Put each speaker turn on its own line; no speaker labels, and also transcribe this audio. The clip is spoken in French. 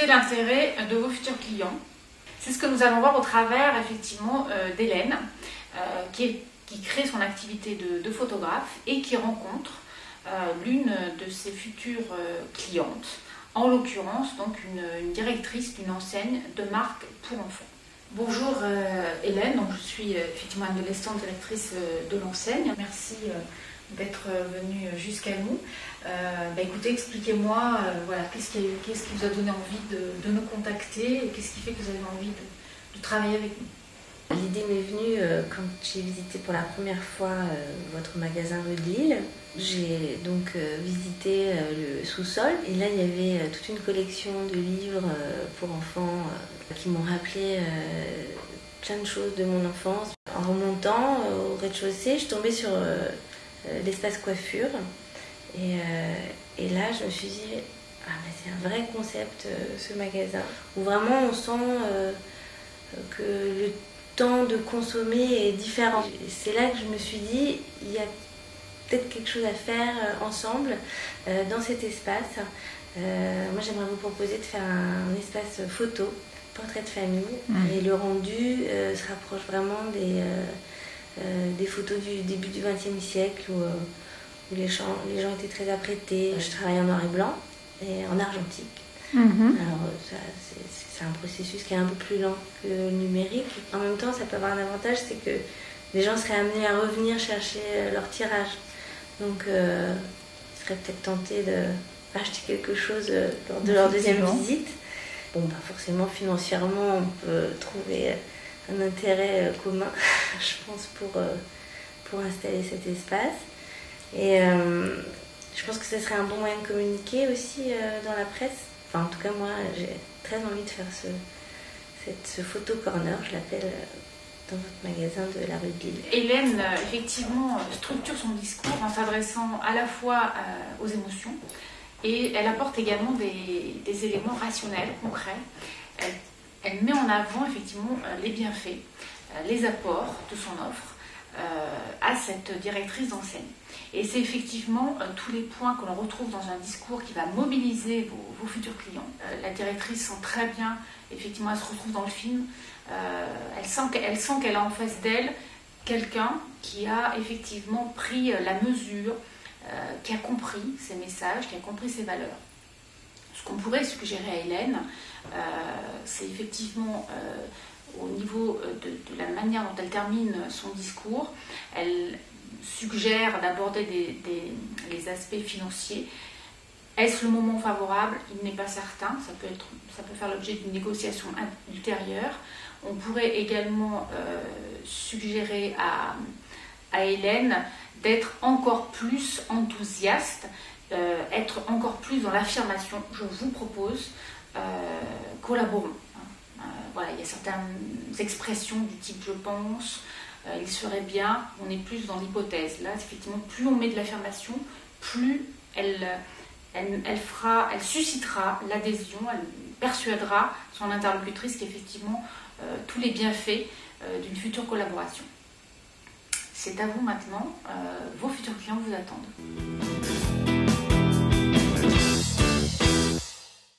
susciter l'intérêt de vos futurs clients. C'est ce que nous allons voir au travers effectivement d'Hélène, qui crée son activité de photographe et qui rencontre l'une de ses futures clientes, en l'occurrence donc une directrice d'une enseigne de marque pour enfants. Bonjour Hélène, donc je suis effectivement adolescente directrice de l'enseigne. Merci d'être venue jusqu'à nous. Écoutez, expliquez-moi, voilà, qu'est-ce qui vous a donné envie de nous contacter et qu'est-ce qui fait que vous avez envie de travailler avec nous?
L'idée m'est venue quand j'ai visité pour la première fois votre magasin rue de Lille. J'ai donc visité le sous-sol et là il y avait toute une collection de livres pour enfants qui m'ont rappelé plein de choses de mon enfance. En remontant au rez-de-chaussée, je suis tombée sur l'espace coiffure et là je me suis dit c'est un vrai concept ce magasin où vraiment on sent que le temps de consommer est différent. C'est là que je me suis dit, il y a peut-être quelque chose à faire ensemble dans cet espace. Moi j'aimerais vous proposer de faire un espace photo, portrait de famille, et le rendu se rapproche vraiment des photos du début du XXe siècle où les gens étaient très apprêtés. Je travaille en noir et blanc et en argentique. Alors c'est un processus qui est un peu plus lent que le numérique. En même temps, ça peut avoir un avantage, c'est que les gens seraient amenés à revenir chercher leur tirage. Donc ils seraient peut-être tentés d'acheter quelque chose lors de leur deuxième visite. Bon, pas forcément financièrement, on peut trouver un intérêt commun, je pense, pour installer cet espace. Et je pense que ce serait un bon moyen de communiquer aussi dans la presse. Enfin, en tout cas, moi, j'ai très envie de faire ce photo corner, je l'appelle, dans votre magasin de la rue de Lille.
Hélène, effectivement, structure son discours en s'adressant à la fois aux émotions et elle apporte également des éléments rationnels, concrets. Elle met en avant, effectivement, les bienfaits, les apports de son offre à cette directrice d'enseigne. Et c'est effectivement tous les points que l'on retrouve dans un discours qui va mobiliser vos futurs clients. La directrice sent très bien, effectivement, elle se retrouve dans le film, elle sent qu'elle a en face d'elle quelqu'un qui a effectivement pris la mesure, qui a compris ses messages, qui a compris ses valeurs. Ce qu'on pourrait suggérer à Hélène, c'est effectivement au niveau de la manière dont elle termine son discours, elle suggère d'aborder les aspects financiers. Est-ce le moment favorable? Il n'est pas certain, ça peut faire l'objet d'une négociation ultérieure. On pourrait également suggérer à Hélène d'être encore plus enthousiaste, être encore plus dans l'affirmation. Je vous propose, collaborons. Voilà, il y a certaines expressions du type « je pense », il serait bien, on est plus dans l'hypothèse. Là, effectivement, plus on met de l'affirmation, plus elle suscitera l'adhésion, elle persuadera son interlocutrice qu'effectivement, tous les bienfaits d'une future collaboration. C'est à vous maintenant, vos futurs clients vous attendent.